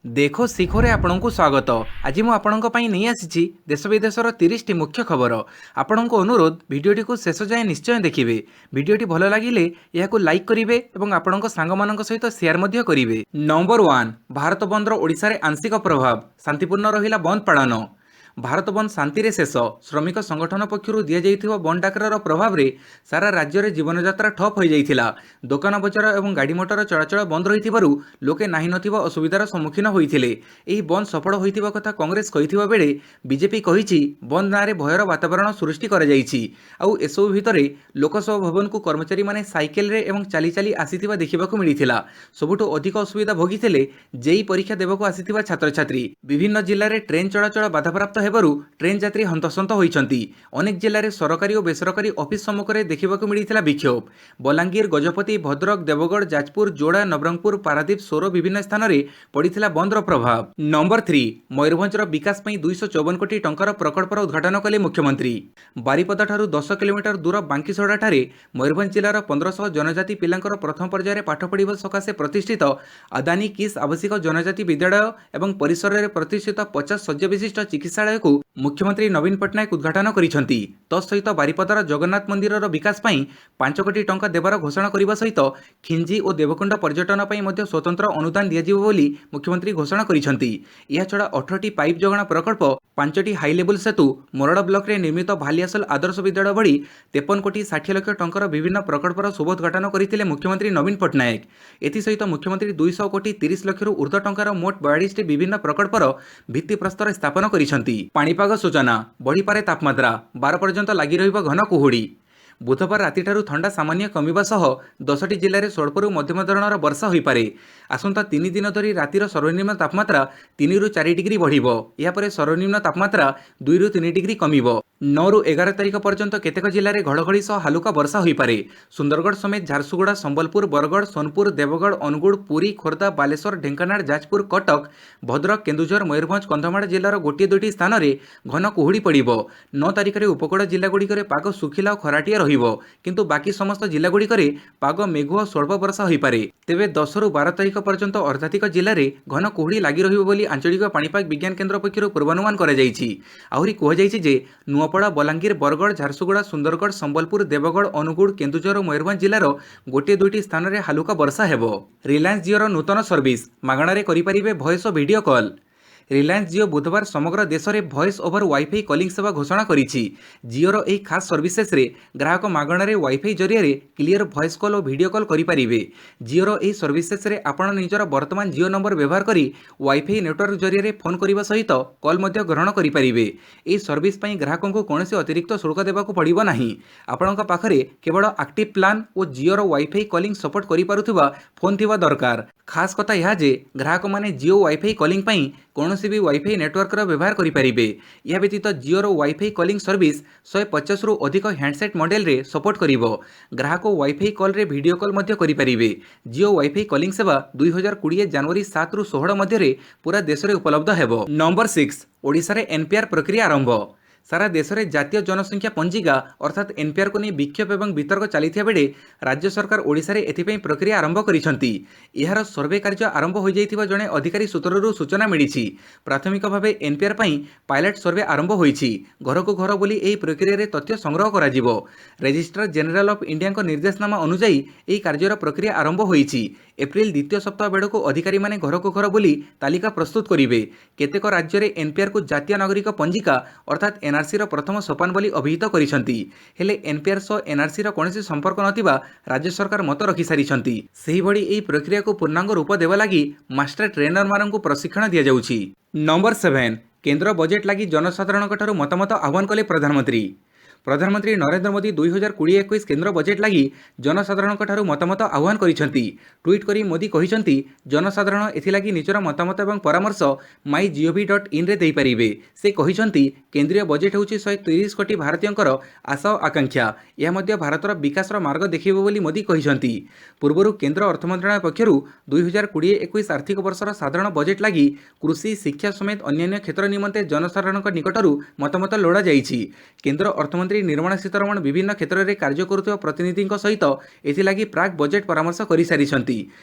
देखो शिखरे आपणको स्वागत। आज मु आपणको पई नहीं आसीछि देश विदेशर 30 टी मुख्य खबर। आपणको अनुरोध भिडियोटी को शेष जाए निश्चय देखिए। भिडियोटी भल लागिले याकू लाइक करिवे एवं आपणको सांगमानक सहित शेयर मध्य करिवे। नंबर 1 भारत बंदर ओडिशा रे आंशिक प्रभाव, शांतिपूर्ण रहिला बंद पालन। भारत बंद शांति शेष। श्रमिक संगठन पक्षर दि जाइथिबा बंद डाकर प्रभाव रे सारा राज्य रे जीवन यात्रा ठप हो जाइथिला। दुकान बजार एवं गाड़ी मोटर चलाचल बंद रहिथिबारु लोके नाही नथिबा असुविधार सम्मुखीन होइथिले। एही बंद सफल होइथिबा कथा कांग्रेस कहिथिबा बेले बीजेपी कहिछि बंद नारे भयर वातावरण सृष्टि करा जाइछि। आउ एसबु भितरे लोकसभा भवन को कर्मचारी माने साइकेल रे एवं चाली चाली आसीथिबा देखिबाकू मिलिथिला। सबुठु अधिक असुविधा भोगिथिले जेई परीक्षा देबाकू आसीथिबा छात्र छात्री। विभिन्न जिल्ला रे ट्रेन चलाचल बाधाप्राप्त हेबारु ट्रेन यात्री हंतसंत होइछंती। अनेक जिल्ला रे सरकारी और बेसरकारी ऑफिस सम्मुखरे देखिबाकू मिलिथिला विक्षोभ। बलांगीर, गजपति, भद्रक, देवगढ़, जाजपुर, जोड़ा, नवरंगपुर, पारादीप, सोर विभिन्न स्थान रे पड़िथिला बंदर प्रभाव। नंबर 3 मयूरभंजर विकास पई 254 कोटी टंकार प्रकल्पर उद्घाटन कले मुख्यमंत्री। बारिपदा ठारू 10 किलोमीटर दूर बांकीसड़ा ठारे मयूरभंज जिलार 1500 जनजाति पिलांकर प्रथम पर्यायर पाठ पढ़िबा सकाशे प्रतिष्ठित अदानी किस आवासिक जनजाति विद्यालय एवं परिसर रे प्रतिष्ठित 50 शଯ୍य विशिष्ट चिकित्सालय को मुख्यमंत्री नवीन पट्टनायक उद्घाटन करिसंती। तत्सहित बारिपदार जगन्नाथ मंदिरर विकास पई 5 कोटी टंका देबार घोषणा करिबा सहित खिंजी और देवकुंड पर्यटन पई मध्य स्वतंत्र अनुदान दियाजिबो बोली मुख्यमंत्री घोषणा करिसंती। या छडा 18टी पाइप जोगाण प्रकल्प, 5टी हाई लेवल सेतु, मोरड ब्लॉक रे निर्मित भालियासल आदर्श विद्यालय भली 53 कोटी 60 लाख टंकार विभिन्न प्रकल्पर शुभोद्घाटन करथिले मुख्यमंत्री नवीन पट्टनायक। एथि सहित मुख्यमंत्री 200 कोटी 30 लाख रु ऊर्ध्व टंकार मोट 42 टी विभिन्न प्रकल्पर भित्तिप्रस्तर स्थापन करिसंती। पाणीपाग सूचना बढ़िपारे तापमात्रा 12 पर्यंत लगी रहिबो घन कुहुड़ी। बुधवार रातिठारू ठंडा सामान्य कमिबा सह 10टी जिले में स्वल्परू मध्यम धरणर वर्षा होईपारे। आसंता 3 दिन धरी रातिर सर्वनिम्न तापमात्रा 3 रु 4 डिग्री बढ़िबो। या परे सर्वनिम्न तापमात्रा 2 रु 3 डिग्री कमिबो। 9 रु 11 तारिख पर्यंत केतेक जिले में घड़घड़ी सह हालुका वर्षा होईपारे। सुंदरगढ़ समेत झारसुगुड़ा, संबलपुर, बरगढ़, सोनपुर, देवगढ़, अनुगुड़, पुरी, खोर्धा, बालेश्वर, ढेंकानाल, जाजपुर, कटक, भद्रक, केन्दुझर, मयूरभंज, कंधमाल जिलार गोटे दुईटी स्थान में घन कुहुड़ी पड़िबो। 9 तारिख में उपकूल जिलागुड़िक पाग सुखिला और खराटिया रहिबो, किंतु बाकी समस्त जिलागुड़िक पाग मेघुआ स्वल्प वर्षा होईपारे। तेबे 10 रु 12 तारिख पर्यंत अर्धाधिक जिले में घन कुहुड़ी लगी रहिबो बोली आंचलिक पाणीपाग विज्ञान केन्द्र पक्षरु पूर्वानुमान करा जायछि। आहुरी कुहाଯାଇଛି जे नुआपड़ा, बलांगीर, बरगढ़, झारसुगुड़ा, सुंदरगढ़, संबलपुर, देवगढ़, अनुगुड़, केन्दुझर और मयूरभंज जिलार गोटे दुईटी स्थान में हालुका वर्षा हेबो। रिलायंस जिओर नूतन सर्विस मागणारे करिपारिबे भॉइस और वीडियो कॉल। रिलायंस जिओ बुधवार समग्र देश में भॉइस ओवर वाईफाई कॉलिंग सेवा घोषणा करिछि। जिओर एही खास सर्विसेस रे ग्राहक मागणारे वाईफाई जरिया क्लियर भॉइस कॉल और वीडियो कॉल करिपारिबे। जिओर एही सर्विसेस रे आपण निजर वर्तमान जिओ नंबर व्यवहार करी वाईफाई नेटवर्क जरिया फोन करने सहित कॉल मध्य ग्रहण करिपारिबे। एही सर्विस पई ग्राहकों को कौनसी अतिरिक्त शुल्क देबाकू पड़िबो नाही। आपणक पाखरे केवल एक्टिव प्लान और जिओर वाईफाई कॉलिंग सपोर्ट करिपारुथिबा फोन थिबा दरकार। खास कथा यह जे ग्राहक माने जिओ वाईफाई कॉलिंग पई कौनसी भी वाईफाई नेटवर्क व्यवहार करिपारिबे। यह व्यतीत जिओर वाईफाई कॉलिंग सर्विस 150 रु अधिक हैंडसेट मॉडल रे सपोर्ट करिवो। ग्राहक वाईफाई कॉल रे वीडियो कॉल मध्य करिपारिबे। जिओ वाईफाई कॉलिंग सेवा 2020 जनवरी 7 रु 16 मध्य रे पूरा देश में उपलब्ध हेबो। नंबर 6 ओडिशा रे एनपीआर प्रक्रिया आरंभ। सारा देश में जातीय जनसंख्या पंजिका अर्थात एनपीआर को नहीं विक्षोभ एवं वितर्क चली बेले राज्य सरकार ओडिशा रे एथिपई प्रक्रिया आरंभ करिसंती। एहार सर्वे कार्य आरंभ हो जाइथिबा जणे अधिकारी सूत्ररू सूचना मिलिछि। प्राथमिक भावे एनपीआर पई पायलट सर्वे आरंभ होइछि। घर को घर बोली एही प्रक्रिया रे तथ्य संग्रह करा जिवो। रजिस्ट्रार जनरल ऑफ इंडिया को निर्देशनामा अनुसायी एही कार्यर प्रक्रिया आरंभ होइछि। एप्रिल द्वितीय सप्ताह बेड़क अधिकारी माने घर को घर बोली तालिका प्रस्तुत करिवे। केतेक राज्य रे एनपीआर को जातीय नागरिक पंजिका अर्थात एनआरसी रो प्रथम सोपान बोली अभिहित करिसंती। हेले एनपीआर सो एनआरसी रो कोनोसी संपर्क नथिबा राज्य सरकार मत रखि सारिसंती। सेही भली एही प्रक्रिया को पूर्णांग रूप देवा लागि मास्टर ट्रेनर माननकु प्रशिक्षण दिया जाउछि। नंबर 7 केंद्र बजेट लागि जनसाधारणक ठारू मतामत आह्वान कले प्रधानमंत्री। प्रधानमंत्री नरेंद्र मोदी 2020-21 केंद्र बजेट लगी जनसाधारण ठारू मतामत आह्वान करिसंती। ट्वीट करी मोदी कहिसंती जनसाधारण एथिलागी निजर मतामत एवं परामर्श mygov.in रे देई परिबे। से कहिसंती केंद्रीय बजेट होउची 130 कोटी भारतीयंकर आशा और आकांक्षा। यह मध्य भारतर विकासर मार्ग देखिबो बोली मोदी कहिसंती। पूर्वरु केंद्र अर्थ मंत्रालय पक्षरु 2020-21 आर्थिक वर्षर साधारण बजेट लगी कृषि, शिक्षा समेत अन्य क्षेत्र निमंते जनसाधारणक निकटरू मतामत लोड़ा जाइछि। केंद्र अर्थमंत्री ଅର୍ଥମନ୍ତ୍ରୀ ନିର୍ମଳା ସୀତାରମଣ ବିଭିନ୍ନ କ୍ଷେତ୍ରରେ କାର୍ଯ୍ୟ କରୁଥିବା ପ୍ରତିନିଧିଙ୍କ ସହିତ ଏଥିଲାଗି ପ୍ରାକ୍ ବଜେଟ୍ ପରାମର୍ଶ କରିସାରିଛନ୍ତି।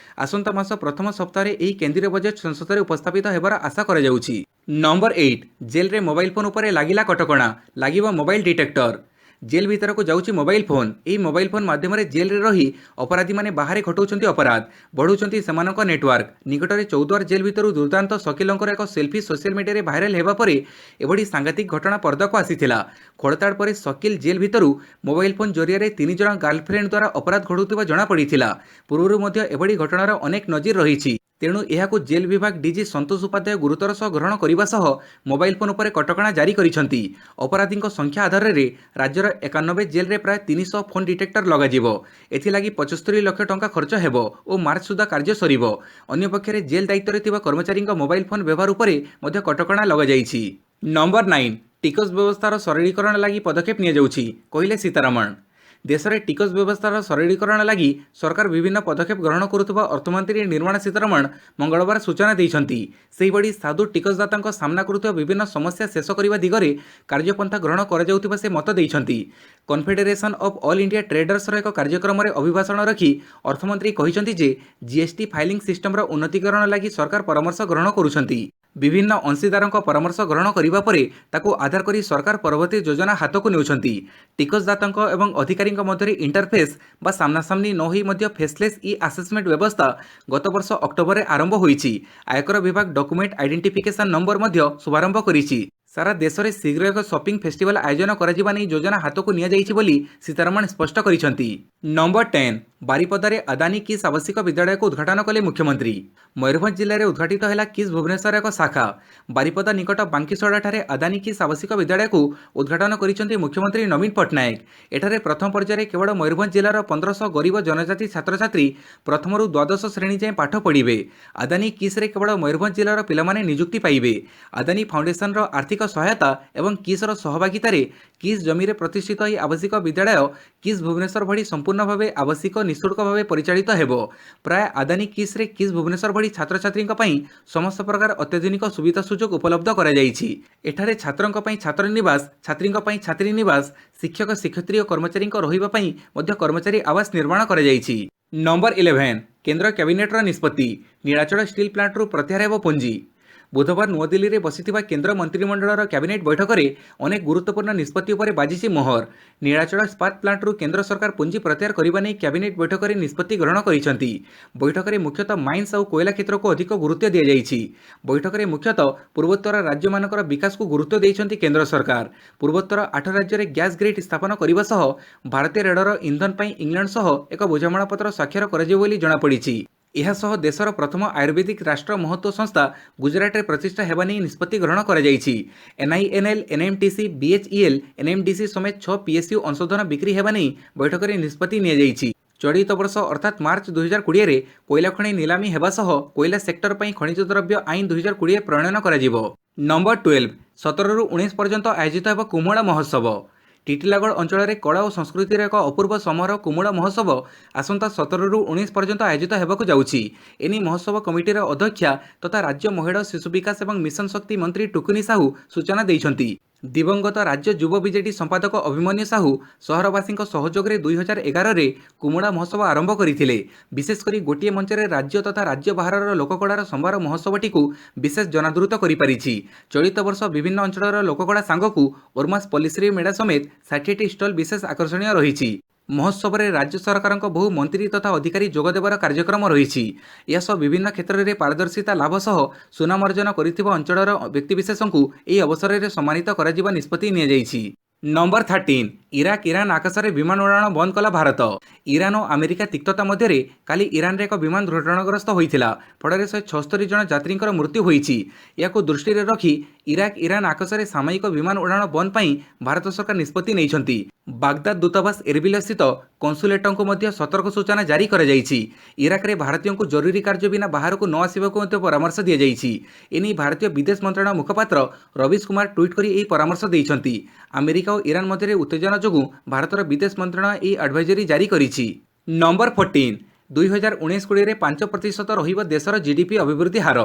ଆସନ୍ତା ମାସ ପ୍ରଥମ ସପ୍ତାହରେ ଏହି କେନ୍ଦ୍ରୀୟ ବଜେଟ୍ ସଂସଦରେ ଉପସ୍ଥାପିତ ହେବାର ଆଶା କରାଯାଉଛି। ନମ୍ବର 8 ଜେଲ୍ରେ ମୋବାଇଲ ଫୋନ୍ ଉପରେ ଲାଗିଲା କଟକଣା, ଲାଗିବ ମୋବାଇଲ ଡିଟେକ୍ଟର। ଜେଲ୍ ଭିତରକୁ ଯାଉଛି ମୋବାଇଲ ଫୋନ୍। ଏହି ମୋବାଇଲ ଫୋନ୍ ମାଧ୍ୟମରେ ଜେଲ୍ରେ ରହି ଅପରାଧୀମାନେ ବାହାରେ ଘଟାଉଛନ୍ତି ଅପରାଧ, ବଢ଼ାଉଛନ୍ତି ସେମାନଙ୍କ ନେଟୱାର୍କ। ନିକଟରେ ଚୌଦ୍ୱାର ଜେଲ୍ ଭିତରୁ ଦୁର୍ଦ୍ଦାନ୍ତ ସକିଲଙ୍କର ଏକ ସେଲ୍ଫି ସୋସିଆଲ ମିଡ଼ିଆରେ ଭାଇରାଲ ହେବା ପରେ ଏଭଳି ସାଂଘାତିକ ଘଟଣା ପର୍ଦ୍ଦାକୁ ଆସିଥିଲା। ଖୋଳତାଡ଼ ପରେ ସକିଲ ଜେଲ୍ ଭିତରୁ ମୋବାଇଲ ଫୋନ୍ ଜରିଆରେ 3 ଜଣ ଗାର୍ଲଫ୍ରେଣ୍ଡ ଦ୍ୱାରା ଅପରାଧ ଘଟାଉଥିବା ଜଣାପଡ଼ିଥିଲା। ପୂର୍ବରୁ ମଧ୍ୟ ଏଭଳି ଘଟଣାର ଅନେକ ନଜିର ରହିଛି। ତେଣୁ ଏହାକୁ ଜେଲ୍ ବିଭାଗ ଡିଜି ସନ୍ତୋଷ ଉପାଧ୍ୟାୟ ଗୁରୁତର ସହ ଗ୍ରହଣ କରିବା ସହ ମୋବାଇଲ ଫୋନ୍ ଉପରେ କଟକଣା ଜାରି କରିଛନ୍ତି। ଅପରାଧୀଙ୍କ ସଂଖ୍ୟା ଆଧାରରେ ରାଜ୍ୟର 91 ଜେଲ୍ରେ ପ୍ରାୟ 300 ଫୋନ୍ ଡିଟେକ୍ଟର ଲଗାଯିବ। ଏଥିଲାଗି 75 ଲକ୍ଷ ଟଙ୍କା ଖର୍ଚ୍ଚ ହେବ ଓ ମାର୍ଚ୍ଚ ସୁଦ୍ଧା କାର୍ଯ୍ୟ ସରିବ। ଅନ୍ୟପକ୍ଷରେ ଜେଲ୍ ଦାୟିତ୍ୱରେ ଥିବା କର୍ମଚାରୀଙ୍କ ମୋବାଇଲ ଫୋନ୍ ବ୍ୟବହାର ଉପରେ ମଧ୍ୟ କଟକଣା ଲଗାଯାଇଛି। ନମ୍ବର 9 ଟିକସ ବ୍ୟବସ୍ଥାର ସରଳୀକରଣ ଲାଗି ପଦକ୍ଷେପ ନିଆଯାଉଛି, କହିଲେ ସୀତାରମଣ। ଦେଶରେ ଟିକସ ବ୍ୟବସ୍ଥାର ସରଳୀକରଣ ଲାଗି ସରକାର ବିଭିନ୍ନ ପଦକ୍ଷେପ ଗ୍ରହଣ କରୁଥିବା ଅର୍ଥମନ୍ତ୍ରୀ ନିର୍ମଳା ସୀତାରମଣ ମଙ୍ଗଳବାର ସୂଚନା ଦେଇଛନ୍ତି। ସେହିଭଳି ସାଧୁ ଟିକସଦାତାଙ୍କ ସାମ୍ନା କରୁଥିବା ବିଭିନ୍ନ ସମସ୍ୟା ଶେଷ କରିବା ଦିଗରେ କାର୍ଯ୍ୟପନ୍ଥା ଗ୍ରହଣ କରାଯାଉଥିବା ସେ ମତ ଦେଇଛନ୍ତି। କନଫେଡେରେସନ୍ ଅଫ୍ ଅଲ୍ ଇଣ୍ଡିଆ ଟ୍ରେଡର୍ସର ଏକ କାର୍ଯ୍ୟକ୍ରମରେ ଅଭିଭାଷଣ ରଖି ଅର୍ଥମନ୍ତ୍ରୀ କହିଛନ୍ତି ଯେ ଜିଏସ୍ଟି ଫାଇଲିଂ ସିଷ୍ଟମର ଉନ୍ନତିକରଣ ଲାଗି ସରକାର ପରାମର୍ଶ ଗ୍ରହଣ କରୁଛନ୍ତି। ବିଭିନ୍ନ ଅଂଶୀଦାରଙ୍କ ପରାମର୍ଶ ଗ୍ରହଣ କରିବା ପରେ ତାକୁ ଆଧାର କରି ସରକାର ପରବର୍ତ୍ତୀ ଯୋଜନା ହାତକୁ ନେଉଛନ୍ତି। ଟିକସଦାତାଙ୍କ ଏବଂ ଅଧିକାରୀଙ୍କ ମଧ୍ୟରେ ଇଣ୍ଟରଫେସ୍ ବା ସାମ୍ନାସାମ୍ନି ନ ହୋଇ ମଧ୍ୟ ଫେସଲେସ୍ ଇ ଆସେସମେଣ୍ଟ ବ୍ୟବସ୍ଥା ଗତ ବର୍ଷ ଅକ୍ଟୋବରରେ ଆରମ୍ଭ ହୋଇଛି। ଆୟକର ବିଭାଗ ଡକୁମେଣ୍ଟ ଆଇଡେଣ୍ଟିଫିକେସନ ନମ୍ବର ମଧ୍ୟ ଶୁଭାରମ୍ଭ କରିଛି। ସାରା ଦେଶରେ ଶୀଘ୍ର ଏକ ସପିଂ ଫେଷ୍ଟିଭାଲ ଆୟୋଜନ କରାଯିବା ନେଇ ଯୋଜନା ହାତକୁ ନିଆଯାଇଛି ବୋଲି ସୀତାରମଣ ସ୍ପଷ୍ଟ କରିଛନ୍ତି। ନମ୍ବର 10 ବାରିପଦାରେ ଆଦାନୀ କିସ୍ ଆବାସିକ ବିଦ୍ୟାଳୟକୁ ଉଦ୍ଘାଟନ କଲେ ମୁଖ୍ୟମନ୍ତ୍ରୀ। ମୟୂରଭଞ୍ଜ ଜିଲ୍ଲାରେ ଉଦ୍ଘାଟିତ ହେଲା କିସ୍ ଭୁବନେଶ୍ୱର ଏକ ଶାଖା। ବାରିପଦା ନିକଟ ବାଙ୍କିସଡ଼ାଠାରେ ଆଦାନୀ କିସ୍ ଆବାସିକ ବିଦ୍ୟାଳୟକୁ ଉଦ୍ଘାଟନ କରିଛନ୍ତି ମୁଖ୍ୟମନ୍ତ୍ରୀ ନବୀନ ପଟ୍ଟନାୟକ। ଏଠାରେ ପ୍ରଥମ ପର୍ଯ୍ୟାୟରେ କେବଳ ମୟୂରଭଞ୍ଜ ଜିଲ୍ଲାର 1500 ଗରିବ ଜନଜାତି ଛାତ୍ରଛାତ୍ରୀ ପ୍ରଥମରୁ ଦ୍ୱାଦଶ ଶ୍ରେଣୀ ଯାଏଁ ପାଠ ପଢ଼ିବେ। ଆଦାନୀ କିସ୍ରେ କେବଳ ମୟୂରଭଞ୍ଜ ଜିଲ୍ଲାର ପିଲାମାନେ ନିଯୁକ୍ତି ପାଇବେ। ଆଦାନୀ ଫାଉଣ୍ଡେସନର ଆର୍ଥିକ ସହାୟତା ଏବଂ କିସ୍ର ସହଭାଗିତାରେ କିସ୍ ଜମିରେ ପ୍ରତିଷ୍ଠିତ ଏହି ଆବାସିକ ବିଦ୍ୟାଳୟ କିସ୍ ଭୁବନେଶ୍ୱର ଭଳି ସମ୍ପୂର୍ଣ୍ଣ ଭାବେ ଆବାସିକ ନିଃଶୁଳ୍କ ଭାବେ ପରିଚାଳିତ ହେବ। ପ୍ରାୟ ଆଦାନୀ କିସ୍ରେ କିସ୍ ଭୁବନେଶ୍ୱର ଭଳି ଛାତ୍ରଛାତ୍ରୀଙ୍କ ପାଇଁ ସମସ୍ତ ପ୍ରକାର ଅତ୍ୟାଧୁନିକ ସୁବିଧା ସୁଯୋଗ ଉପଲବ୍ଧ କରାଯାଇଛି। ଏଠାରେ ଛାତ୍ରଙ୍କ ପାଇଁ ଛାତ୍ର ନିବାସ, ଛାତ୍ରୀଙ୍କ ପାଇଁ ଛାତ୍ରୀ ନିବାସ, ଶିକ୍ଷକ ଶିକ୍ଷୟିତ୍ରୀ ଓ କର୍ମଚାରୀଙ୍କ ରହିବା ପାଇଁ ମଧ୍ୟ କର୍ମଚାରୀ ଆବାସ ନିର୍ମାଣ କରାଯାଇଛି। ନମ୍ବର 11 କେନ୍ଦ୍ର କ୍ୟାବିନେଟ୍ର ନିଷ୍ପତ୍ତି, ନୀଳାଚଳ ଷ୍ଟିଲ୍ ପ୍ଲାଣ୍ଟରୁ ପ୍ରତ୍ୟାହାର ହେବ ପୁଞ୍ଜି। ବୁଧବାର ନୂଆଦିଲ୍ଲୀରେ ବସିଥିବା କେନ୍ଦ୍ର ମନ୍ତ୍ରିମଣ୍ଡଳର କ୍ୟାବିନେଟ୍ ବୈଠକରେ ଅନେକ ଗୁରୁତ୍ୱପୂର୍ଣ୍ଣ ନିଷ୍ପତ୍ତି ଉପରେ ବାଜିଛି ମୋହର। ନୀଳାଚଳ ଇସ୍ପାତ ପ୍ଲାଣ୍ଟରୁ କେନ୍ଦ୍ର ସରକାର ପୁଞ୍ଜି ପ୍ରତ୍ୟାହାର କରିବା ନେଇ କ୍ୟାବିନେଟ୍ ବୈଠକରେ ନିଷ୍ପତ୍ତି ଗ୍ରହଣ କରିଛନ୍ତି। ବୈଠକରେ ମୁଖ୍ୟତଃ ମାଇନ୍ସ ଆଉ କୋଇଲା କ୍ଷେତ୍ରକୁ ଅଧିକ ଗୁରୁତ୍ୱ ଦିଆଯାଇଛି। ବୈଠକରେ ମୁଖ୍ୟତଃ ପୂର୍ବୋତ୍ତର ରାଜ୍ୟମାନଙ୍କର ବିକାଶକୁ ଗୁରୁତ୍ୱ ଦେଇଛନ୍ତି କେନ୍ଦ୍ର ସରକାର। ପୂର୍ବୋତ୍ତର 8 ରାଜ୍ୟରେ ଗ୍ୟାସ୍ ଗ୍ରିଡ୍ ସ୍ଥାପନ କରିବା ସହ ଭାରତୀୟ ରେଳର ଇନ୍ଧନ ପାଇଁ ଇଂଲଣ୍ଡ ସହ ଏକ ବୁଝାମଣାପତ୍ର ସ୍ୱାକ୍ଷର କରାଯିବ ବୋଲି ଜଣାପଡ଼ିଛି। ଏହାସହ ଦେଶର ପ୍ରଥମ ଆୟୁର୍ବେଦିକ ରାଷ୍ଟ୍ର ମହତ୍ତ୍ୱ ସଂସ୍ଥା ଗୁଜରାଟରେ ପ୍ରତିଷ୍ଠା ହେବା ନେଇ ନିଷ୍ପତ୍ତି ଗ୍ରହଣ କରାଯାଇଛି। ଏନ୍ଆଇଏନ୍ଏଲ୍, ଏନ୍ଏମ୍ଟିସି, ବିଏଚ୍ଇଏଲ୍, ଏନ୍ଏମ୍ଡିସି ସମେତ 6 ପିଏସ୍ୟୁ ଅଂଶଧନ ବିକ୍ରି ହେବା ନେଇ ବୈଠକରେ ନିଷ୍ପତ୍ତି ନିଆଯାଇଛି। ଚଳିତ ବର୍ଷ ଅର୍ଥାତ୍ ମାର୍ଚ୍ଚ 2020ରେ କୋଇଲା ଖଣି ନିଲାମୀ ହେବା ସହ କୋଇଲା ସେକ୍ଟର ପାଇଁ ଖଣିଜ ଦ୍ରବ୍ୟ ଆଇନ 2020 ପ୍ରଣୟନ କରାଯିବ। ନମ୍ବର 12 17ରୁ 19 ପର୍ଯ୍ୟନ୍ତ ଆୟୋଜିତ ହେବ କୁମୁଳା ମହୋତ୍ସବ। ଟିଟିଲାଗଡ଼ ଅଞ୍ଚଳରେ କଳା ଓ ସଂସ୍କୃତିର ଏକ ଅପୂର୍ବ ସମାରୋହ କୁମୁଳା ମହୋତ୍ସବ ଆସନ୍ତା 17ରୁ 19 ପର୍ଯ୍ୟନ୍ତ ଆୟୋଜିତ ହେବାକୁ ଯାଉଛି। ଏନେଇ ମହୋତ୍ସବ କମିଟିର ଅଧ୍ୟକ୍ଷା ତଥା ରାଜ୍ୟ ମହିଳା ଓ ଶିଶୁ ବିକାଶ ଏବଂ ମିଶନ ଶକ୍ତି ମନ୍ତ୍ରୀ ଟୁକୁନି ସାହୁ ସୂଚନା ଦେଇଛନ୍ତି। ଦିବଙ୍ଗତ ରାଜ୍ୟ ଯୁବ ବିଜେଡି ସମ୍ପାଦକ ଅଭିମନ୍ୟୁ ସାହୁ ସହରବାସୀଙ୍କ ସହଯୋଗରେ 2011ରେ କୁମୁଳା ମହୋତ୍ସବ ଆରମ୍ଭ କରିଥିଲେ। ବିଶେଷ କରି ଗୋଟିଏ ମଞ୍ଚରେ ରାଜ୍ୟ ତଥା ରାଜ୍ୟ ବାହାରର ଲୋକକଳାର ସମ୍ଭାର ମହୋତ୍ସବଟିକୁ ବିଶେଷ ଜନାଦୃତ କରିପାରିଛି। ଚଳିତ ବର୍ଷ ବିଭିନ୍ନ ଅଞ୍ଚଳର ଲୋକକଳା ସାଙ୍ଗକୁ ଓର୍ମାସ ପଲ୍ଲିଶ୍ରୀ ମେଳା ସମେତ 60ଟି ଷ୍ଟଲ୍ ବିଶେଷ ଆକର୍ଷଣୀୟ ରହିଛି। ମହୋତ୍ସବରେ ରାଜ୍ୟ ସରକାରଙ୍କ ବହୁ ମନ୍ତ୍ରୀ ତଥା ଅଧିକାରୀ ଯୋଗଦେବାର କାର୍ଯ୍ୟକ୍ରମ ରହିଛି। ଏହାସହ ବିଭିନ୍ନ କ୍ଷେତ୍ରରେ ପାରଦର୍ଶିତା ଲାଭ ସହ ସୁନାମ ଅର୍ଜନ କରିଥିବା ଅଞ୍ଚଳର ବ୍ୟକ୍ତିବିଶେଷଙ୍କୁ ଏହି ଅବସରରେ ସମ୍ମାନିତ କରାଯିବା ନିଷ୍ପତ୍ତି ନିଆଯାଇଛି। ନମ୍ବର 13 ଇରାକ ଇରାନ ଆକାଶରେ ବିମାନ ଉଡ଼ାଣ ବନ୍ଦ କଲା ଭାରତ। ଇରାନ ଓ ଆମେରିକା ତିକ୍ତତା ମଧ୍ୟରେ କାଲି ଇରାନରେ ଏକ ବିମାନ ଦୁର୍ଘଟଣାଗ୍ରସ୍ତ ହୋଇଥିଲା। ଫଳରେ 176 ଜଣ ଯାତ୍ରୀଙ୍କର ମୃତ୍ୟୁ ହୋଇଛି। ଏହାକୁ ଦୃଷ୍ଟିରେ ରଖି ଇରାକ ଇରାନ ଆକାଶରେ ସାମୟିକ ବିମାନ ଉଡ଼ାଣ ବନ୍ଦ ପାଇଁ ଭାରତ ସରକାର ନିଷ୍ପତ୍ତି ନେଇଛନ୍ତି। ବାଗଦାଦ ଦୂତାବାସ ଏରବିଲ ସ୍ଥିତ କନସୁଲେଟଙ୍କୁ ମଧ୍ୟ ସତର୍କ ସୂଚନା ଜାରି କରାଯାଇଛି। ଇରାକରେ ଭାରତୀୟଙ୍କୁ ଜରୁରୀ କାର୍ଯ୍ୟ ବିନା ବାହାରକୁ ନ ଆସିବାକୁ ମଧ୍ୟ ପରାମର୍ଶ ଦିଆଯାଇଛି। ଏନେଇ ଭାରତୀୟ ବିଦେଶ ମନ୍ତ୍ରଣାଳୟ ମୁଖପାତ୍ର ରବିଶ କୁମାର ଟ୍ୱିଟ୍ କରି ଏହି ପରାମର୍ଶ ଦେଇଛନ୍ତି। ଆମେରିକା ଓ ଇରାନ ମଧ୍ୟରେ ଉତ୍ତେଜନା ଯୋଗୁଁ ଭାରତର ବିଦେଶ ମନ୍ତ୍ରଣାଳୟ ଏହି ଆଡଭାଇଜରି ଜାରି କରିଛି। ନମ୍ବର 14 2019-20ରେ 5% ରହିବ ଦେଶର ଜିଡିପି ଅଭିବୃଦ୍ଧି ହାର।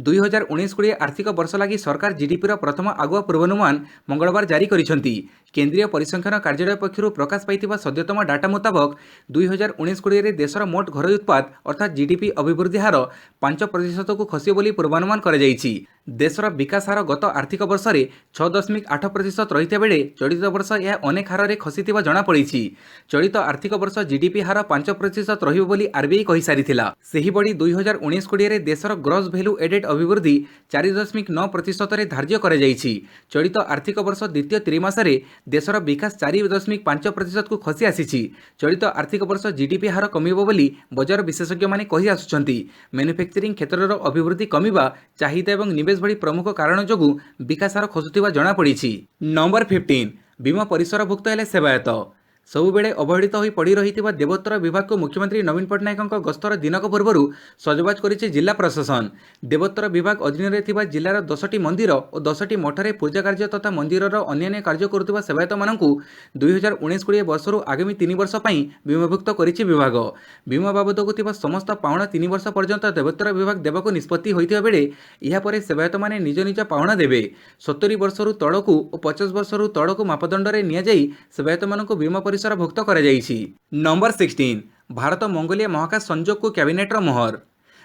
2019-20 ଆର୍ଥିକ ବର୍ଷ ଲାଗି ସରକାର ଜିଡିପିର ପ୍ରଥମ ଆଗୁଆ ପୂର୍ବାନୁମାନ ମଙ୍ଗଳବାର ଜାରି କରିଛନ୍ତି। केंद्रीय परिसंख्यान कार्यालय पक्षर प्रकाश पाई सद्यतम डाटा मुताबक 2019-20 देशर मोट घर उत्पाद अर्थात जीडीपी अभिवृद्धि हार 5% को खसियो बोली पूर्वानुमान कराଯାଇଛି। देशर विकास हार गत आर्थिक वर्ष में 6.8% रही बेले चलित वर्ष यह अनेक हार में खसीथिबा जଣାपड़ी। चलित आर्थिक वर्ष जीडीपी हार 5% रहिबो बोली आरबीआई कहि सारिथिला। सेहिबडी 2019-20 देशर ग्रॉस वैल्यू एडेड अभिवृद्धि 4.9% रे धार्य करा जायछि। चलित आर्थिक वर्ष द्वितीय त्रैमास रे देशर विकास 4.5% को खसी आसीछि। चलित आर्थिक वर्ष जीडीपी हार कमिबो बोली बजार विशेषज्ञ माने कहि आसुछन्ति। मैन्युफैक्चरिंग क्षेत्रर अभिवृद्धि कमिबा चाहिदा एवं निवेश भली प्रमुख कारण जोगु विकास हार खसुथिबा जଣା पड़िछि। नंबर 15 बीमा परिसरभुक्त हेले सेवायत। सबुबेले अवहेलित होई पड़ी रहिथिबा देवोत्तर विभाग को मुख्यमंत्री नवीन पट्टनायक गस्तर दिनक पूर्व सजबाज करिछि जिला प्रशासन। देवोत्तर विभाग अधीन रे थिबा जिलार 10टी मंदिर और 10टी मठरे पूजा कार्य तथा मंदिरर अन्य कार्य करुथिबा सेवायत मानकु 2019-20 वर्षरु आगामी 3 वर्ष पई बीमाभुक्त करिछि विभाग। बीमा बाबदकु थिबा समस्त पावना 3 वर्ष पर्यंत देवोत्तर विभाग देबको निष्पत्ति होइथिबा बेले इहा परे सेवायत माने निज निज पावना देबे। 70 वर्षरु तळकु और 50 वर्षरु तळकु मापदंड रे निया जाई सेवायत मानकु बीमा परिसरभुक्त करा जायछि। नंबर 16 भारत मंगोलिया महाकाश संयोग को कैबिनेटर मोहर।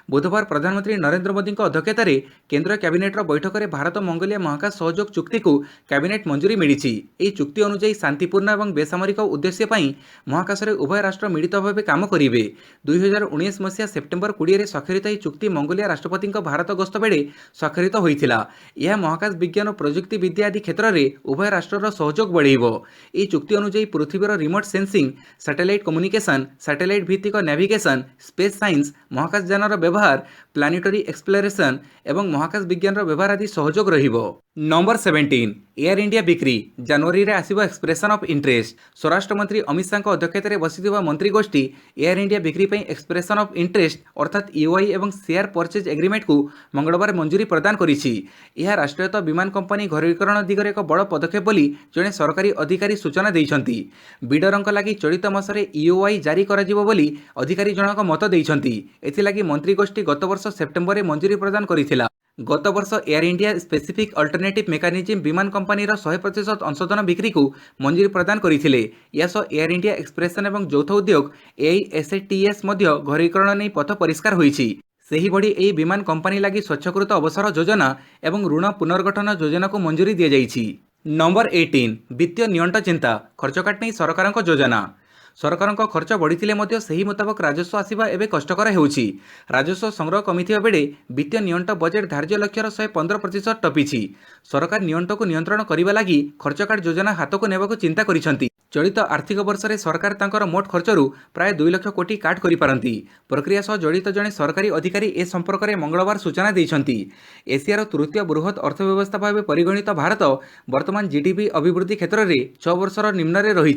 बुधवार प्रधानमंत्री नरेंद्र मोदी अध्यक्षतार केंद्र कैबिनेटर बैठक में भारत मंगोलिया महाकाश सहयोग चुक्ति को कैबिनेट मंजूरी मिली। यह चुक्ति अनुଯାयी शांतिपूर्ण और बेसामरिक उद्देश्य महाकाश में उभय राष्ट्र मिलित भाव काम करेंगे। 2019 मसीहा सेप्टेम्बर 20 स्वाक्षरित यह चुक्ति मंगोलिया राष्ट्रपति भारत गस्त बेले स्वाक्षरित होता। यह महाकाश विज्ञान प्रजुक्ति विद्या आदि क्षेत्र में उभय राष्ट्र सहयोग बढ़ेब। यह चुक्ति अनुଯାयी पृथ्वीर remote sensing, satellite communication, satellite भित्तिक नेविगेशन, स्पेस साइंस, महाकाश यानर व्यवहार, प्लानेटरी एक्सप्लोरेशन एवं महाकाश विज्ञान व्यवहार आदि सहयोग रहिबो। नंबर 17 एयर इंडिया बिक्री जनवरी रे आसीबो एक्सप्रेशन ऑफ इंटरेस्ट। स्वराष्ट्र मंत्री अमित शाह अध्यक्षतार बसिथिबा मंत्री गोष्ठी एयर इंडिया बिक्री पई एक्सप्रेशन ऑफ इंटरेस्ट अर्थात ईओआई एवं शेयर परचेज एग्रीमेंट को मंगलवार मंजूरी प्रदान करिछि। यह राष्ट्रीयत विमान कंपनी घरीकरण दिगरे एक बड़ पदक्षेप बोली जणे सरकारी अधिकारी सूचना दैछन्ति। बिडरंक लागि चलित मासरे ईओआई जारी कराजिबो बोली अधिकारी जनक मत दैछन्ति। एथिलागि मंत्री गोष्ठी गत वर्ष सेप्टेम्बर में मंजूरी प्रदान करिथिला। गत वर्ष air India specific alternative mechanism विमान कंपनी 100% अंशधन बिक्री को मंजूरी प्रदान करथिले। यास एयर इंडिया एक्सप्रेशन एवं यौथ उद्योग एआईएसटीएस मध्य घरीकरण नहीं पथ परिष्कार होईछि। सेहिभଳି एही विमान कंपनी लागि स्वच्छकृत अवसर योजना एवं ऋण पुनर्गठन योजना को मंजूरी दिया जाइछि। नंबर 18 वित्तीय नियंट चिंता खर्च काट नहीं सरकारक योजना। सरकारक खर्च बढ़िथिले मध्य सही मुताबक राजस्व आसिबा एबे कष्टकर हेउछि। राजस्व संग्रह कमिथिबा बेले वित्तीय नियंट बजेट धार्य लक्ष्यर 115% टपिछि। सरकार नियंट को नियंत्रण करिबा लागि खर्च काट योजना हाथ को नेबाको चिंता करिसंति। चलित आर्थिक वर्ष में सरकार तांकर मोट खर्चरू प्राय 2 लाख कोटी काट करि पारंती। प्रक्रिया सह जड़ित जड़े सरकारी अधिकारी ए संपर्क में मंगलवार सूचना दैछन्ति। एशियार तृतीय बृहत अर्थव्यवस्था भाव परिगणित भारत वर्तमान जीडीपी अभिवृद्धि क्षेत्र में 6 वर्षर निम्न में रही।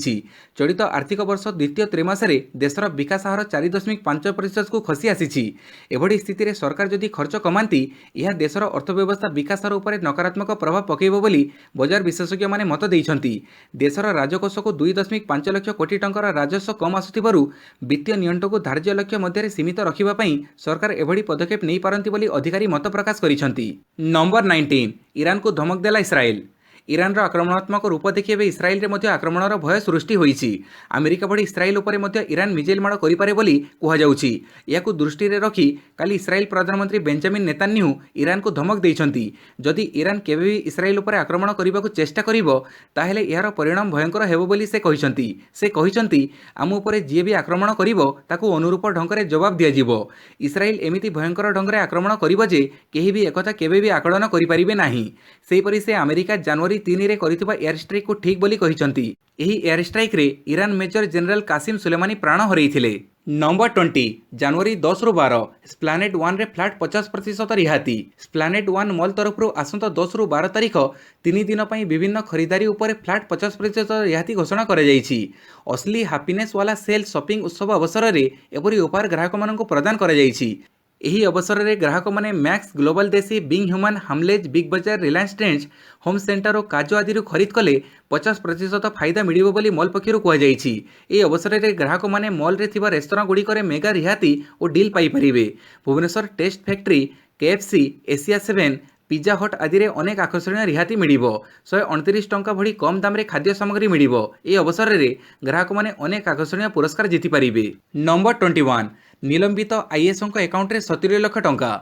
चलित आर्थिक वर्ष द्वितीय त्रैमास देशर विकास हार 4.5% को खसी आसी। एभली स्थिति में सरकार जदि खर्च कमाती यह देशर अर्थव्यवस्था विकास हार उपर नकारात्मक प्रभाव पकेब बोली बजार विशेषज्ञ माने मत दैछन्ति। देशर राजकोष को 2.5 लाख कोटी टंकार राजस्व कम आसुथिबारु वित्तीय नियंट को धार्य लक्ष्य मध्य सीमित रखिबा पई सरकार एभली पदक्षेप नहीं पारंती बोली अधिकारी मत प्रकाश करिसंति। नंबर 19 ईरान को धमक देला इस्राएल। ईरान आक्रमणात्मक रूप देखि एबे इस्राएल रे मध्य आक्रमणर भय सृष्टि होईछि। अमेरिका भली इस्राएल उपरे मध्य ईरान मिसाइल माड़ करि पारे बोली कुहा जाउछि। याकु दृष्टि रे रखी काली इस्राएल प्रधानमंत्री बेंजामिन नेतान्याहू ईरान को धमक दैछन्ति। जदि ईरान केबे भी इस्राएल उपरे आक्रमण करिबाकु चेष्टा करिवो ताहेले यार परिणाम भयंकर हेबो बोली से कहिसंति। से कहिसंति आम उपरे जे भी आक्रमण करिवो ताकु अनुरूप ढंगरे जवाब दिया जिवो। इस्राएल एमिति भयंकर ढंगरे आक्रमण करिवो जे केही भी एकथा केबे भी आकलन करि परिबे नाही। सेहि परि से अमेरिका जनवरी 3 रे करिथिबा एयर स्ट्राइक को ठीक बोली कहिसंति। एही एयर स्ट्राइक रे Iran major general Qasem Soleimani प्राण हरैथिले। नंबर 20 जनवरी 10 रु 12 स्प्लानेट 1 रे फ्लैट 50% रिहाती। स्प्लानेट 1 मॉल तरफ आसंता 10 रु 12 तारीख 3 दिन पर विभिन्न खरीदारी उपर फ्लैट 50% रिहाती घोषणा कर जाइछि। असली हैप्पीनेस वाला सेल शॉपिंग उत्सव अवसर में एपरी उपहार ग्राहक मानक प्रदान कर जाइछि। एही अवसर में ग्राहक माने मैक्स ग्लोबल देसी बिंग ह्यूमन हमलेज बिग बजार रिलायंस ट्रेंड्स होम सेंटर और काजो आदि खरीद कले 50% फायदा मिलिबो बोली मॉल पक्षरु कुहा जाइछि। एही अवसर में ग्राहक माने मॉल रे थिबा रेस्तरां गुड़िक मेगा रिहाती और डील पाई परिबे। Bhubaneswar test factory, KFC, Asia 7, Pizza Hut आदि रे अनेक आकर्षणीय रिहाती मिलिबो। 129 टंका भली कम दाम रे खाद्य सामग्री मिलिबो। ए अवसर रे ग्राहक माने अनेक आकर्षणीय पुरस्कार जीति पारिबे। नंबर 21 निलंबित आईएएस अकाउंट रे 70 लाख टंका।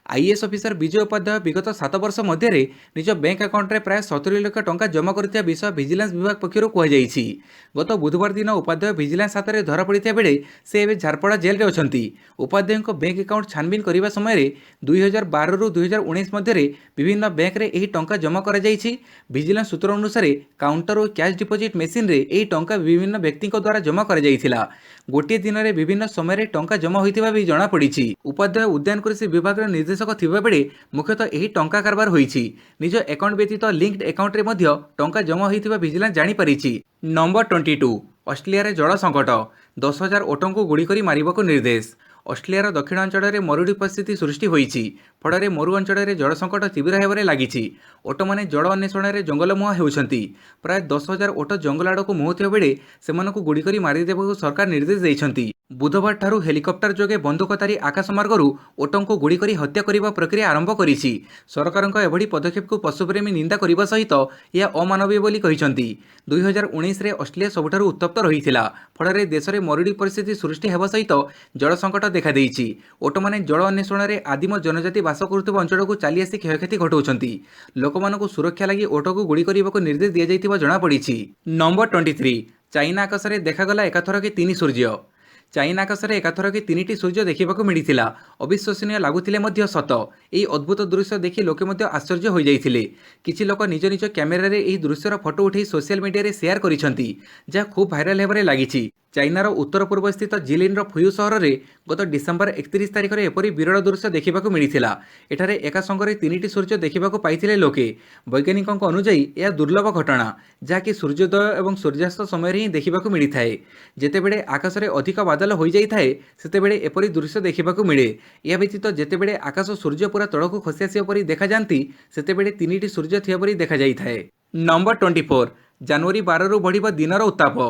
आईएएस अफिसर विजय उपाध्याय विगत 7 वर्ष मध्य निज बैंक अकाउंट रे प्राय 70 लाख टंका जमा करथिया विषय विजिलेंस विभाग पक्षरु कहुଯାଇଛି। गत बुधवार दिन उपाध्याय विजिलेंस हाथ में धरा पड़ता बेले से एवं झारपड़ा जेल रे अछंती। उपाध्याय बैंक अकाउंट छानबीन करने समय 2012 रु 2019 मध्य विभिन्न बैंक रे एही टंका जमा करा जायछि। विजिलेंस सूत्र अनुसार काउंटर और कैश डिपोजिट मेसिन रे एही टंका विभिन्न व्यक्ति द्वारा जमा करा जायथिला। गोटे दिन में विभिन्न समय टंका जमा होइतिबा भी जଣା पड़िछि। उपाध्याय उद्यान कृषि विभाग निर्देशक थिबा बेले मुख्यतः एही टंका कारबार होइछि। निज अकाउंट व्यतीत लिंक्ड अकाउंट रे मध्य टंका जमा होइतिबा विजिलेंस जानि परिछि। नंबर 22 ऑस्ट्रेलिया रे जल संकट 10,000 ओटों गुड़ी करी मारिबाकू निर्देश। ऑस्ट्रेलियार दक्षिणांचल में मरुड़ी परिस्थिति सृष्टि होइछि। फल मरु अंचल में जल संकट तीव्र होबार लगी। ओट मैंने जल अन्वेषण में जंगल मुहां होउछंती। प्राय 10,000 ओट जंगल आड़ को मुहुथिबा बेले सेमानकु गुड़ी करी मारिदेबाकू सरकार निर्देश देइछंती। बुधवार ठारू हेलिकप्टर जोगे बंदूकधारी आकाशमार्गरू ओटों गुड़ी करी हत्या करने प्रक्रिया आरंभ करिछि। सरकारक एभली पदक्षेप को पशुप्रेमी निंदा करने सहित यह अमानवीय बोली कहिसंती। 2019 रे ऑस्ट्रेलिया सबुठारू उत्तप्त रहिथिला। फल देश में मरुड़ी परिस्थिति सृष्टि हेबा सहित जल संकट देखा देइछि। ओट माने जल अन्वेषण में आदिम जनजाति बास करुवा अंचल को चली आसी क्षयक्षति घटाउछंती। लोकमानकु सुरक्षा लगी ओटों गुड़ी करने निर्देश दिया जाइथिबा जଣା पड़िछि। नंबर 23 चाइना आकाश में देखागला एकाथरके 3 सूर्य। चाइना आकाश में एकाथर के 3टी सूर्य देखा मिलता। अविश्वसनीय लगुले सत। यही अद्भुत दृश्य देखि लोके मध्य आश्चर्य हो जाइथिले। किछि लोक निज निज कैमेरा रे एही दृश्यर फोटो उठे सोशल मीडिया रे शेयर करिसंती, जहाँ खूब भाइराल हेबारे लागिछि। चाइनार उत्तर पूर्व स्थित जिलिन फुयु सहर में गत डिसेम्बर 31 तारिख में एपरी विरल दृश्य देखा मिलता। एठारे एका संगे 3टी सूर्य देखा पाइथिले लोके। वैज्ञानिकों अनुजाई यह दुर्लभ घटना, जहाँकि सूर्योदय और सूर्यास्त समय ही देखा मिलता है। जेतेबेले आकाश में अधिक बादल हो जाए सेतेबेले एपरी दृश्य देखा मिले। यह व्यतीत जेतेबेले आकाश सूर्य पूरा तलक खसी आसिया परी देखा जाती सेतेबेले 3टी सूर्य थिया परी देखा जाए। नंबर 24 जनवरी 12 रु बढ़िबो दिनर उत्ताप।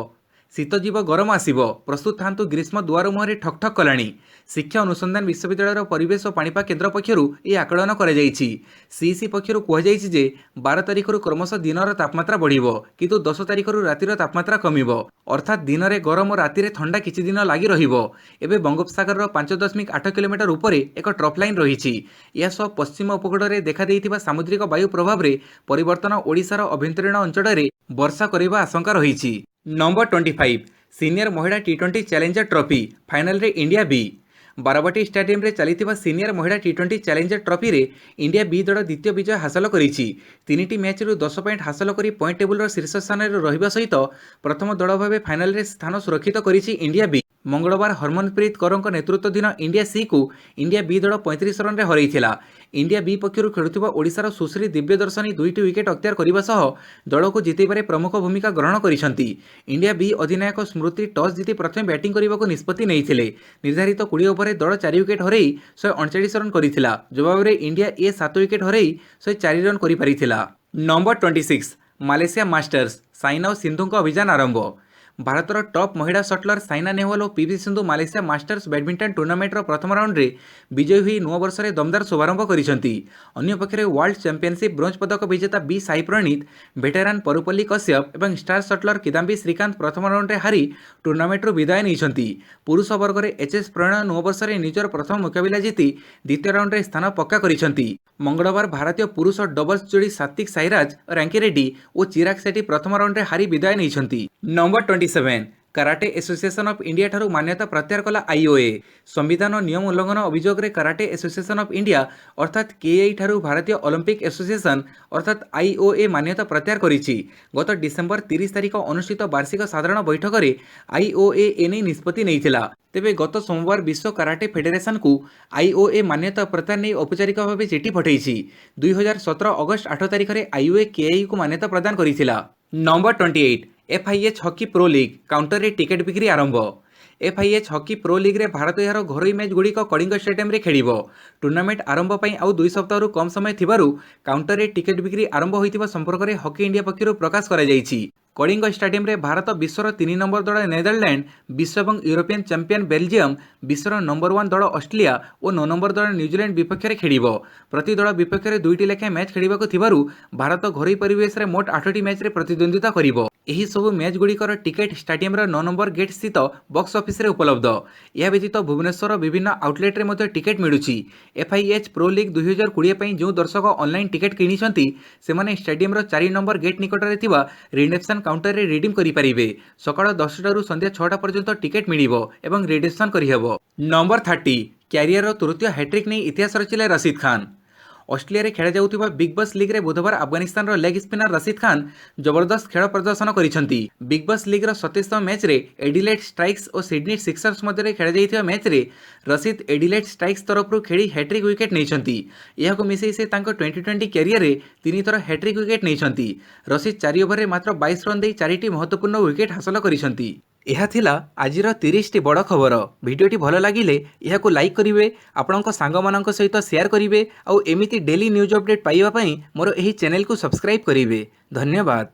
शीत जीव गरम आसीबो। प्रस्तुत थांतु ग्रीष्म दुआर मुहरे ठक ठक कलाणी। शिक्षा अनुसंधान विश्वविद्यालय परिवेश और पाणीपाग केन्द्र पक्षरु यह आकलन करा जायछि। सीईसी पक्षरु कुहाଯାଇଛି जे 12 तारिखरु क्रमशः दिनर तापमात्रा बढ़िबो, किंतु 10 तारिखरु रातिर तापमात्रा कमिबो। अर्थात दिन में गरम और राति ठंडा किछि दिन लगी रहिबो। एबे बंगोपसागर 5.8 किलोमीटर ऊपर एक ट्रफ लाइन रही। यह पश्चिम उपकूल में देखा देइथिबा सामुद्रिक वायु प्रभाव में परिवर्तन ओडिशार अभ्यंतरीण अंचल में वर्षा करने आशंका रही। नंबर 25 सीनियर महिला टी20 चैलेंजर ट्रॉफी फाइनल रे इंडिया बी। बारवाटी स्टेडियम रे चलिथिबा सीनियर महिला टी20 चैलेंजर ट्रॉफी रे इंडिया बी दल द्वितीय विजय हासिल करिछि। 3टी मैच रु 10 पॉइंट हासिल करी पॉइंट टेबुल शीर्ष स्थान में रहिबा सहित प्रथम दल भाव फाइनल रे स्थान सुरक्षित करिछि इंडिया बी। मंगलवार हरमनप्रीत कौरଙ୍କ नेतृत्वाधीन इंडिया सी को इंडिया बी दल 35 रन रे हरैथिला। इंडिया बी पक्षरु खेलुथिबा ओडिशार सुश्री दिव्यदर्शनी 2टी विकेट अख्तियार करने सह दल को जितैबारे प्रमुख भूमिका ग्रहण करिसंती। इंडिया बी अधिनायक स्मृति टॉस जीति प्रथम बैटिंग करने को निष्पत्ति नैथिले। निर्धारित 20 ओवर में दल 4 विकेट हरई 139 रन करिथिला। जवाब में इंडिया 7 विकेट हरई 104 रन करि परिथिला। नंबर 26 मालेशिया मास्टर्स साइना और सिंधु अभियान आरंभ। भारतर टॉप महिला शटलर साइना नेहवाल और PV Sindhu Malaysia Masters badminton टूर्नामेंटर प्रथम राउंड रे विजयी हुई नूआ वर्ष में दमदार शुभारंभ करिसंती। अन्य पक्षरे वर्ल्ड चैंपियनशिप ब्रोंज पदक विजेता बी साई प्रणीत, वेटेरान परुपल्ली कश्यप और स्टार शटलर किदाम्बी श्रीकांत प्रथम राउंड रे हारी टूर्नामेंट विदाय नहीं। पुरुष वर्ग में एचएस प्रणय नूआ वर्ष में निजर प्रथम मुकाबिला जीति द्वितीय राउंड रे स्थान पक्का करिसंती। मंगलवार भारतीय पुरुष डबल्स जोड़ी सात्विक साईराज और रैंकी रेड्डी और चिराग शेट्टी प्रथम राउंड रे हारी विदाय नहीं। Number 27 karate association of India ठारू मान्यता प्रत्याहार कला आईओए। संविधान नियम उल्लंघन अभियोग रे कराटे एसोसिएशन ऑफ इंडिया अर्थात केआई ठारू भारतीय ओलंपिक एसोसिएशन अर्थात आईओए मान्यता प्रत्याहार करिछि। गत डिसेम्बर 30 तारिख अनुष्ठित वार्षिक साधारण बैठक में आईओए एने निष्पत्ति नैथिला। तेबे गत सोमवार विश्व कराटे फेडरेशन को आईओए मान्यता प्रत्याहार नहीं औपचारिक भाव चिठी पठाई। 2017 अगस्त 8 तारिख में आईओए केआई को मान्यता प्रदान करिथिला। Number 28 FIH hockey pro league counter रे टिकेट बिक्री आरंभ। एफआईएच हॉकी प्रो लीग रे भारत यार घरोई मैच गुड़िक कलिंग स्टेडियम रे खेलिबो। टूर्नामेंट आरंभ पई आउ 2 सप्ताह कम समय थिबारु काउंटर रे टिकेट बिक्री आरंभ होइतिबा संपर्क में हॉकी इंडिया पक्षरु प्रकाश करा जायछि। कलिंग स्टाडियम रे भारत विश्वर 3 नंबर दल नेदरलैंड, विश्व और यूरोपियन चैंपियन बेल्जियम, विश्वर नंबर 1 दल ऑस्ट्रेलिया और 9 नंबर दल न्यूजीलैंड विपक्ष में खेल। प्रति दल विपक्ष में 2टी लेखाएं मैच खेलू भारत घरोई परिवेश में मोट 8टी मैच रे प्रतिद्वंदिता करिवो। एही सब मैच गुड़िकर टिकेट स्टाडियम 9 नंबर गेट स्थित बॉक्स ऑफिस रे उपलब्ध। यह व्यतीत भुवनेश्वर विभिन्न आउटलेट रे मध्य टिकेट मिलुछि। FIH प्रो लीग 2020 ପାଇଁ जो दर्शक ऑनलाइन टिकेट किनिछंती सेमाने स्टाडियम 4 नंबर गेट निकट रे थिबा रिडेम्पशन काउंटर रे रिडीम करि परिबे। सकाळ 10 टारू संध्या 6टा पर्यंत टिकेट मिलिबो एवं रिडेम्पशन करिहेबो। नंबर 30 क्यारियर तृतीय हैट्रिक नहीं इतिहास रचिले रशीद खान। ऑस्ट्रेलिया खेला जाउथिबा बिग बॉस लीग रे बुधवार अफगानिस्तान लेग स्पिनर रशीद खान जबरदस्त खेल प्रदर्शन करिसेंती। बिग बॉस लीग 27तम मैच रे एडिलेड स्ट्राइक्स और सिडनी सिक्सर्स मध्य खेला जाइथिबा मैच रे रशीद एडिलेड स्ट्राइक्स तरफ खेली हैट्रिक विकेट नैछंती। यहाको मिसई से तांको 2020 कैरियर रे 3 थर हैट्रिक विकेट नैछंती। रशीद 4 ओवर रे मात्र 22 रन दे 4टी महत्वपूर्ण विकेट हासिल करिसेंती। यह थिला आजिर 30टी बड़ खबर। भिडियोटी भल लगिले यहाकु लाइक करिवे, आपणक सांगमानक सहित शेयर करिवे, आउ एमिति डेली न्यूज अपडेट पाइबा पई मोर एही चैनल को सब्सक्राइब करिवे। धन्यवाद।